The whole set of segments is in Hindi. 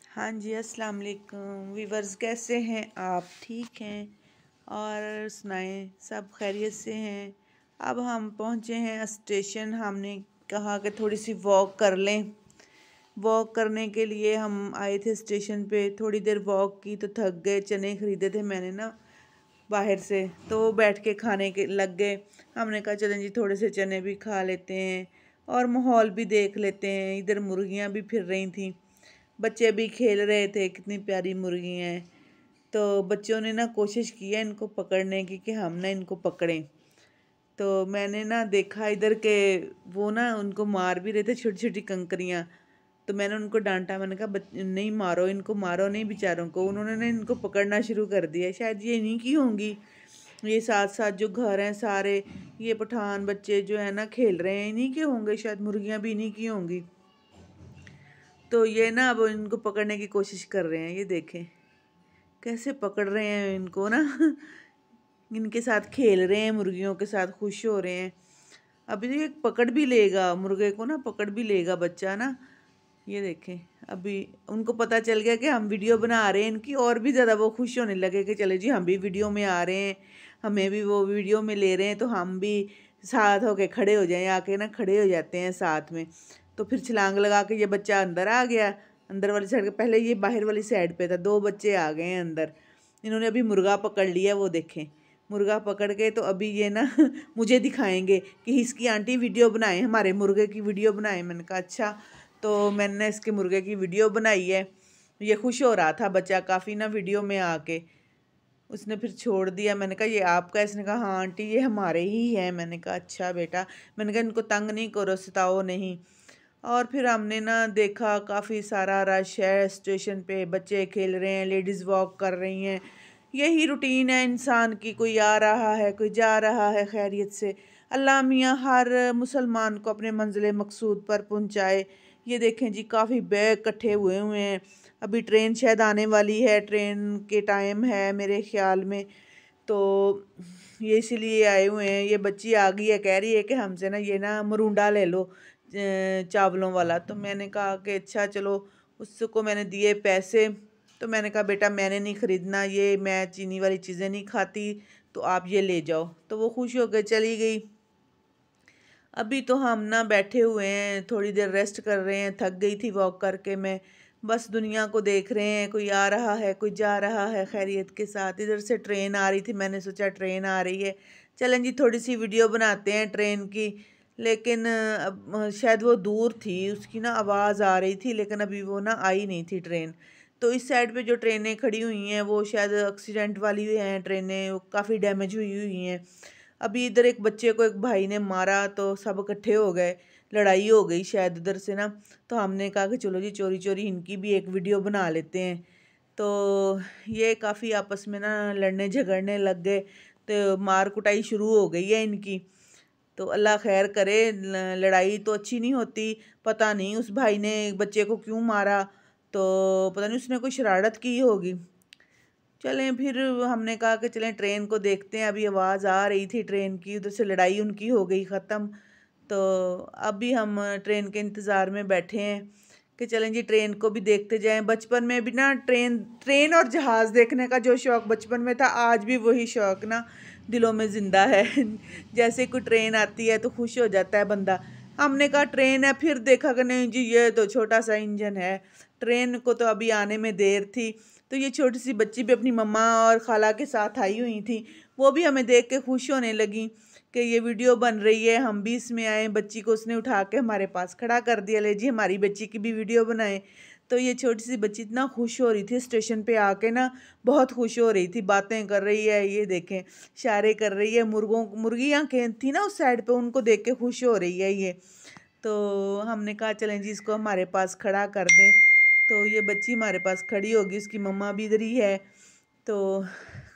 हाँ जी, अस्सलाम वालेकुम वीवर्स, कैसे हैं आप? ठीक हैं? और सुनाएं, सब खैरियत से हैं? अब हम पहुँचे हैं स्टेशन। हमने कहा कि थोड़ी सी वॉक कर लें। वॉक करने के लिए हम आए थे स्टेशन पे। थोड़ी देर वॉक की तो थक गए। चने ख़रीदे थे मैंने ना बाहर से, तो वो बैठ के खाने के लग गए। हमने कहा चलें जी, थोड़े से चने भी खा लेते हैं और माहौल भी देख लेते हैं। इधर मुर्गियाँ भी फिर रही थी, बच्चे भी खेल रहे थे। कितनी प्यारी मुर्गी हैं। तो बच्चों ने ना कोशिश की है इनको पकड़ने की कि हम ना इनको पकड़ें। तो मैंने ना देखा इधर के वो ना उनको मार भी रहे थे, छोटी छोटी कंकरियाँ। तो मैंने उनको डांटा, मैंने कहा नहीं मारो इनको, मारो नहीं बेचारों को। उन्होंने ना इनको पकड़ना शुरू कर दिया। शायद ये इन्हीं की होंगी। ये साथ साथ जो घर हैं सारे, ये पठान बच्चे जो है ना खेल रहे हैं, इन्हीं के होंगे। शायद मुर्गियाँ भी इन्हीं की होंगी। तो ये ना अब इनको पकड़ने की कोशिश कर रहे हैं। ये देखें कैसे पकड़ रहे हैं इनको ना इनके साथ खेल रहे हैं, मुर्गियों के साथ खुश हो रहे हैं। अभी तो ये पकड़ भी लेगा मुर्गे को, ना पकड़ भी लेगा बच्चा ना। ये देखें, अभी उनको पता चल गया कि हम वीडियो बना रहे हैं इनकी, और भी ज़्यादा वो खुश होने लगे कि चले जी हम भी वीडियो में आ रहे हैं, हमें भी वो वीडियो में ले रहे हैं, तो हम भी साथ होके खड़े हो जाएं। आके ना खड़े हो जाते हैं साथ में। तो फिर छलांग लगा के ये बच्चा अंदर आ गया। अंदर वाली साइड, पहले ये बाहर वाली साइड पे था। दो बच्चे आ गए हैं अंदर। इन्होंने अभी मुर्गा पकड़ लिया, वो देखें मुर्गा पकड़ के तो अभी ये ना मुझे दिखाएंगे कि इसकी आंटी वीडियो बनाए, हमारे मुर्गे की वीडियो बनाए। मैंने कहा अच्छा। तो मैंने इसके मुर्गे की वीडियो बनाई है। ये खुश हो रहा था बच्चा काफ़ी ना वीडियो में आके। उसने फिर छोड़ दिया। मैंने कहा ये आपका? इसने कहा हाँ आंटी ये हमारे ही है। मैंने कहा अच्छा बेटा। मैंने कहा इनको तंग नहीं करो, सताओ नहीं। और फिर हमने ना देखा काफ़ी सारा रश है स्टेशन पे, बच्चे खेल रहे हैं, लेडीज़ वॉक कर रही हैं। यही रूटीन है इंसान की, कोई आ रहा है कोई जा रहा है खैरियत से। अल्लाह मियाँ हर मुसलमान को अपने मंजिल मकसूद पर पहुँचाए। ये देखें जी, काफ़ी बैग इकट्ठे हुए हुए हैं। अभी ट्रेन शायद आने वाली है, ट्रेन के टाइम है मेरे ख्याल में। तो ये इसीलिए आए हुए हैं। ये बच्ची आ गई है, कह रही है कि हमसे ना ये ना मरूंडा ले लो चावलों वाला। तो मैंने कहा कि अच्छा चलो। उसको मैंने दिए पैसे। तो मैंने कहा बेटा मैंने नहीं ख़रीदना, ये मैं चीनी वाली चीज़ें नहीं खाती, तो आप ये ले जाओ। तो वो खुश होकर चली गई। अभी तो हम ना बैठे हुए हैं, थोड़ी देर रेस्ट कर रहे हैं। थक गई थी वॉक करके मैं। बस दुनिया को देख रहे हैं, कोई आ रहा है कोई जा रहा है खैरियत के साथ। इधर से ट्रेन आ रही थी, मैंने सोचा ट्रेन आ रही है, चलें जी थोड़ी सी वीडियो बनाते हैं ट्रेन की। लेकिन अब शायद वो दूर थी, उसकी ना आवाज़ आ रही थी, लेकिन अभी वो ना आई नहीं थी ट्रेन। तो इस साइड पे जो ट्रेनें खड़ी हुई हैं वो शायद एक्सीडेंट वाली हैं ट्रेनें, वो काफ़ी डैमेज हुई हुई हैं। अभी इधर एक बच्चे को एक भाई ने मारा तो सब इकट्ठे हो गए, लड़ाई हो गई शायद उधर से ना। तो हमने कहा कि चलो जी चोरी चोरी इनकी भी एक वीडियो बना लेते हैं। तो ये काफ़ी आपस में ना लड़ने झगड़ने लग गए, तो मार कुटाई शुरू हो गई है इनकी। तो अल्लाह खैर करे। लड़ाई तो अच्छी नहीं होती। पता नहीं उस भाई ने बच्चे को क्यों मारा, तो पता नहीं उसने कोई शरारत की होगी। चलें फिर हमने कहा कि चलें ट्रेन को देखते हैं। अभी आवाज़ आ रही थी ट्रेन की, उधर से लड़ाई उनकी हो गई ख़त्म। तो अभी हम ट्रेन के इंतज़ार में बैठे हैं कि चलें जी ट्रेन को भी देखते जाएं। बचपन में भी ना ट्रेन ट्रेन और जहाज़ देखने का जो शौक़ बचपन में था, आज भी वही शौक़ ना दिलों में ज़िंदा है। जैसे कोई ट्रेन आती है तो खुश हो जाता है बंदा। हमने कहा ट्रेन है, फिर देखा कि नहीं जी ये तो छोटा सा इंजन है। ट्रेन को तो अभी आने में देर थी। तो ये छोटी सी बच्ची भी अपनी मम्मा और खाला के साथ आई हुई थी। वो भी हमें देख के खुश होने लगी कि ये वीडियो बन रही है, हम भी इसमें आए। बच्ची को उसने उठा के हमारे पास खड़ा कर दिया, ले जी हमारी बच्ची की भी वीडियो बनाए। तो ये छोटी सी बच्ची इतना खुश हो रही थी स्टेशन पे आके ना, बहुत खुश हो रही थी, बातें कर रही है। ये देखें इशारे कर रही है। मुर्गियाँ थी ना उस साइड पे, उनको देख के खुश हो रही है ये। तो हमने कहा चलें जी इसको हमारे पास खड़ा कर दें। तो ये बच्ची हमारे पास खड़ी होगी, उसकी मम्मा भी इधर ही है। तो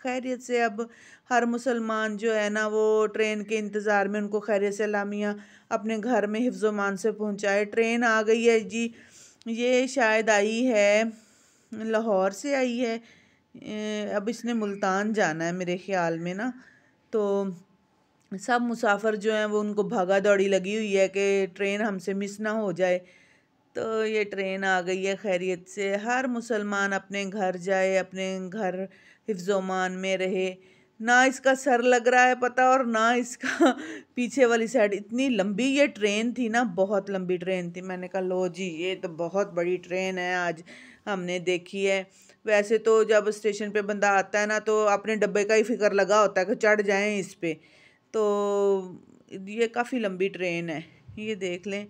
खैरियत से अब हर मुसलमान जो है ना वो ट्रेन के इंतज़ार में, उनको खैरियत से अल्लाह मियाँ अपने घर में हिफ्ज़ मान से पहुँचाए। ट्रेन आ गई है जी। ये शायद आई है लाहौर से आई है। अब इसने मुल्तान जाना है मेरे ख़्याल में ना। तो सब मुसाफिर जो हैं वो, उनको भागा दौड़ी लगी हुई है कि ट्रेन हमसे मिस ना हो जाए। तो ये ट्रेन आ गई है खैरियत से। हर मुसलमान अपने घर जाए, अपने घर हिफ्ज़-ओ-मान में रहे। ना इसका सर लग रहा है पता, और ना इसका पीछे वाली साइड। इतनी लंबी ये ट्रेन थी ना, बहुत लंबी ट्रेन थी। मैंने कहा लो जी, ये तो बहुत बड़ी ट्रेन है, आज हमने देखी है। वैसे तो जब स्टेशन पे बंदा आता है ना, तो अपने डब्बे का ही फिक्र लगा होता है कि चढ़ जाएं इस पे। तो ये काफ़ी लंबी ट्रेन है, ये देख लें।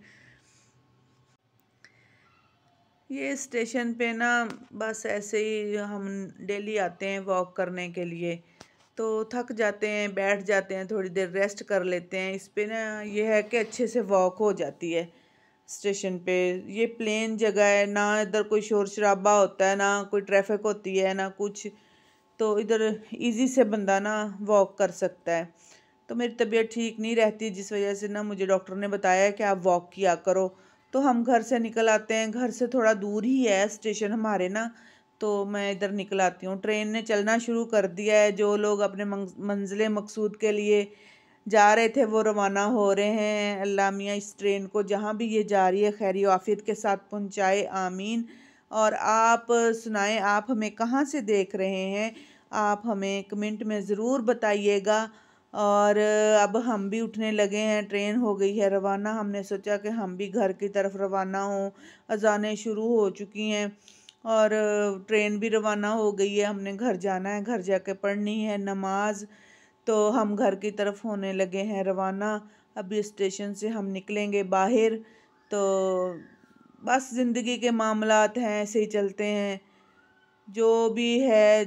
ये स्टेशन पे ना बस ऐसे ही हम डेली आते हैं वॉक करने के लिए, तो थक जाते हैं, बैठ जाते हैं, थोड़ी देर रेस्ट कर लेते हैं। इस पे ना ये है कि अच्छे से वॉक हो जाती है स्टेशन पे। ये प्लेन जगह है, ना इधर कोई शोर शराबा होता है, ना कोई ट्रैफिक होती है, ना कुछ। तो इधर इजी से बंदा ना वॉक कर सकता है। तो मेरी तबीयत ठीक नहीं रहती, जिस वजह से ना मुझे डॉक्टर ने बताया कि आप वॉक किया करो। तो हम घर से निकल आते हैं, घर से थोड़ा दूर ही है स्टेशन हमारे ना, तो मैं इधर निकल आती हूँ। ट्रेन ने चलना शुरू कर दिया है। जो लोग अपने मंजिल मकसूद के लिए जा रहे थे वो रवाना हो रहे हैं। अल्लाह मियाँ इस ट्रेन को जहाँ भी ये जा रही है खैर आफियत के साथ पहुँचाए, आमीन। और आप सुनाएं, आप हमें कहाँ से देख रहे हैं? आप हमें कमेंट में ज़रूर बताइएगा। और अब हम भी उठने लगे हैं, ट्रेन हो गई है रवाना। हमने सोचा कि हम भी घर की तरफ रवाना हों। अजानें शुरू हो चुकी हैं और ट्रेन भी रवाना हो गई है। हमने घर जाना है, घर जाके पढ़नी है नमाज। तो हम घर की तरफ होने लगे हैं रवाना। अभी स्टेशन से हम निकलेंगे बाहर। तो बस ज़िंदगी के मामलात हैं, ऐसे ही चलते हैं। जो भी है,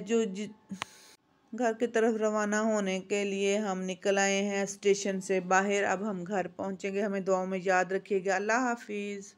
घर की तरफ रवाना होने के लिए हम निकल आए हैं स्टेशन से बाहर। अब हम घर पहुंचेंगे। हमें दुआओं में याद रखिएगा। अल्लाह हाफिज़।